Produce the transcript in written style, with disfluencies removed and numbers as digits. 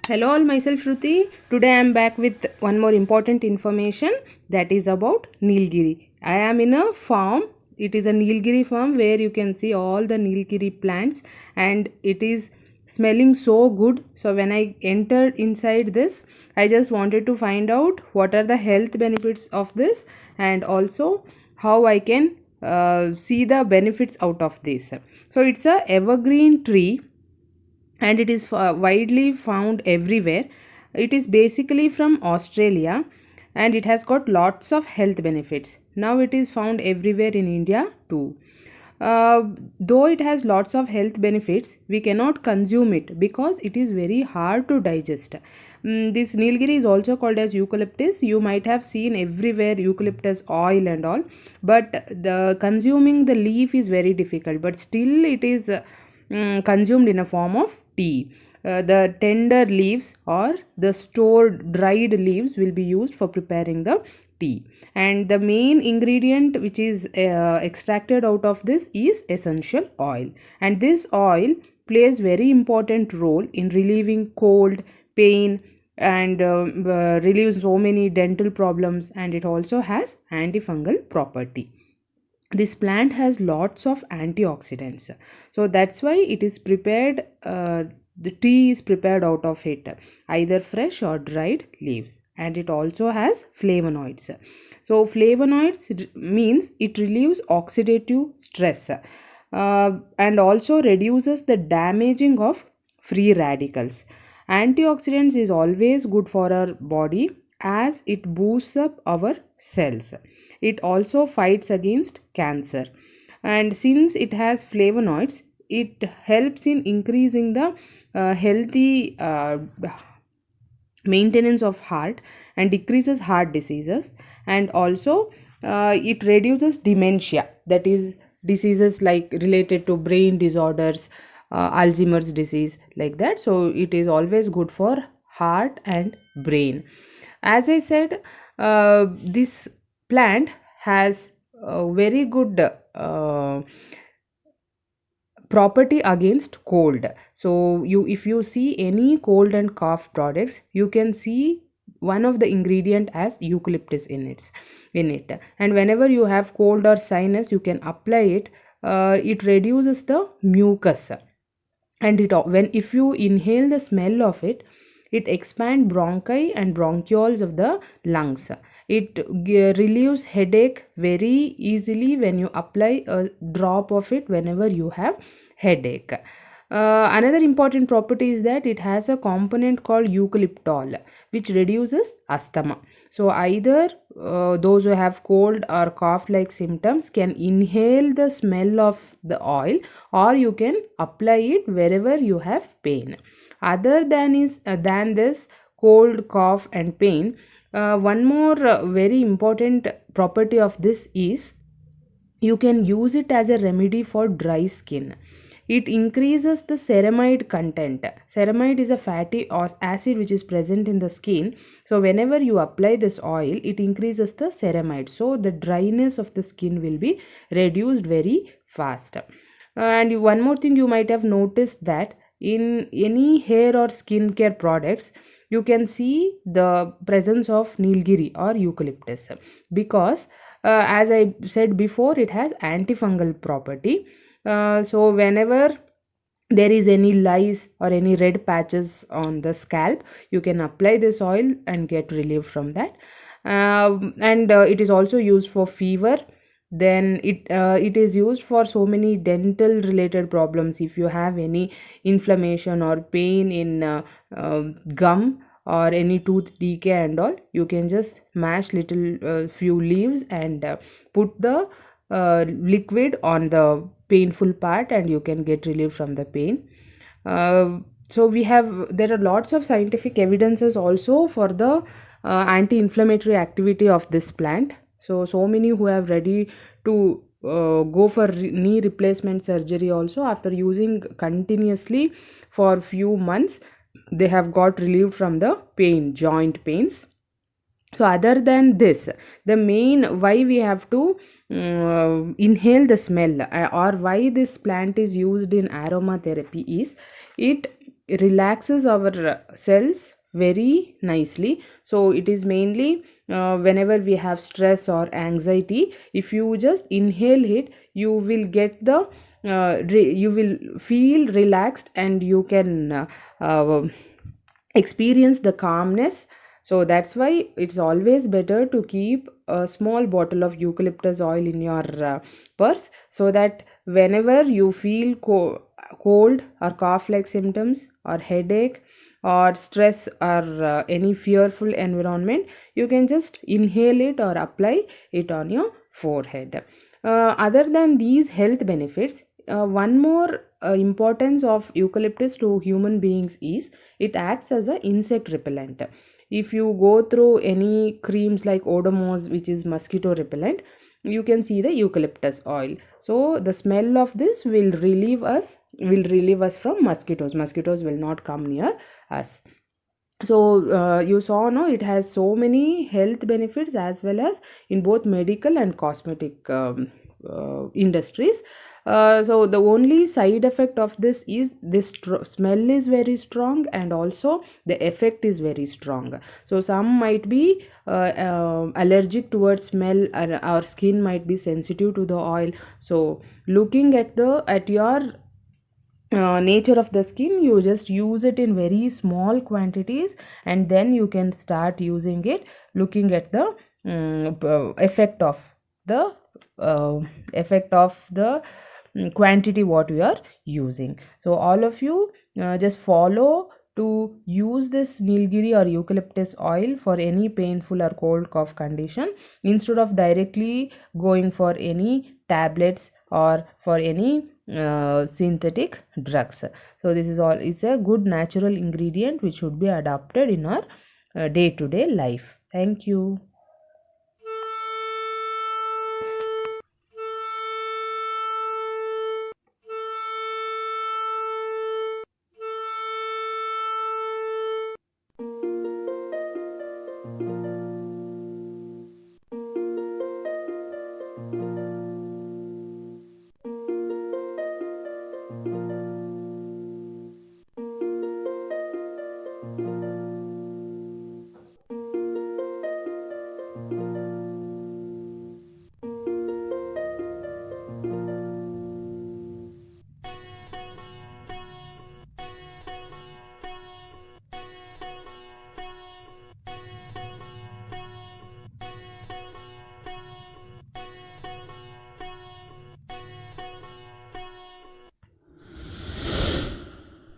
Hello all, myself Shruti. Today I am back with one more important information that is about Nilgiri. I am in a farm. It is a Nilgiri farm where you can see all the Nilgiri plants and it is smelling so good. So when I entered inside this, I just wanted to find out what are the health benefits of this and also how I can see the benefits out of this. So it's a evergreen tree and it is widely found everywhere. It is basically from Australia and it has got lots of health benefits. Now it is found everywhere in India too. Though it has lots of health benefits, we cannot consume it because it is very hard to digest. This Nilgiri is also called as eucalyptus. You might have seen everywhere eucalyptus oil and all, but the consuming the leaf is very difficult. But still, it is consumed in a form of tea. The tender leaves or the stored dried leaves will be used for preparing the tea, and the main ingredient which is extracted out of this is essential oil, and this oil plays very important role in relieving cold, pain, and relieves so many dental problems, and it also has antifungal property. This plant has lots of antioxidants, so that's why it is prepared. The tea is prepared out of it, either fresh or dried leaves, and it also has flavonoids. So flavonoids means it relieves oxidative stress, and also reduces the damaging of free radicals. Antioxidants is always good for our body as it boosts up our cells. It also fights against cancer. And since it has flavonoids, it helps in increasing the healthy maintenance of heart and decreases heart diseases, and also it reduces dementia, that is diseases like related to brain disorders, Alzheimer's disease, like that. So it is always good for heart and brain. As I said, this plant has a very good property against cold. So you, if you see any cold and cough products, you can see one of the ingredient as eucalyptus in it, and whenever you have cold or sinus, you can apply it. It reduces the mucus, and when if you inhale the smell of it, it expands bronchi and bronchioles of the lungs. It relieves headache very easily when you apply a drop of it whenever you have headache. Another important property is that it has a component called eucalyptol, which reduces asthma. So either those who have cold or cough like symptoms can inhale the smell of the oil, or you can apply it wherever you have pain. Other than this cold, cough and pain, one more very important property of this is you can use it as a remedy for dry skin. It increases the ceramide content. Ceramide is a fatty or acid which is present in the skin. So whenever you apply this oil, it increases the ceramide. So the dryness of the skin will be reduced very fast. And one more thing, you might have noticed that in any hair or skincare products, you can see the presence of Nilgiri or eucalyptus, because as I said before, it has antifungal property. So whenever there is any lice or any red patches on the scalp, you can apply this oil and get relief from that. And it is also used for fever. Then it is used for so many dental related problems. If you have any inflammation or pain in gum or any tooth decay and all, you can just mash little few leaves and put the liquid on the painful part, and you can get relief from the pain. So we have, there are lots of scientific evidences also for the anti-inflammatory activity of this plant. So many who have ready to go for knee replacement surgery also, after using continuously for few months, they have got relieved from the pain, joint pains. So other than this, the main why we have to inhale the smell, or why this plant is used in aromatherapy is, it relaxes our cells very nicely. So it is mainly whenever we have stress or anxiety, if you just inhale it, you will get the you will feel relaxed, and you can uh, experience the calmness. So that's why it's always better to keep a small bottle of eucalyptus oil in your purse, so that whenever you feel cold or cough like symptoms or headache or stress or any fearful environment, you can just inhale it or apply it on your forehead. Other than these health benefits, one more importance of eucalyptus to human beings is it acts as an insect repellent. If you go through any creams like Odomos, which is mosquito repellent, you can see the eucalyptus oil. So the smell of this will relieve us from mosquitoes. Mosquitoes will not come near us. So you saw, no, it has so many health benefits as well as in both medical and cosmetic industries. So the only side effect of this is this smell is very strong, and also the effect is very strong. So some might be allergic towards smell, and our skin might be sensitive to the oil. So looking at your nature of the skin, you just use it in very small quantities, and then you can start using it, looking at the effect of the uh, quantity what we are using. So all of you just follow to use this nilgiri or eucalyptus oil for any painful or cold cough condition, instead of directly going for any tablets or for any synthetic drugs. So this is all, it's a good natural ingredient which should be adopted in our day to day life. Thank you.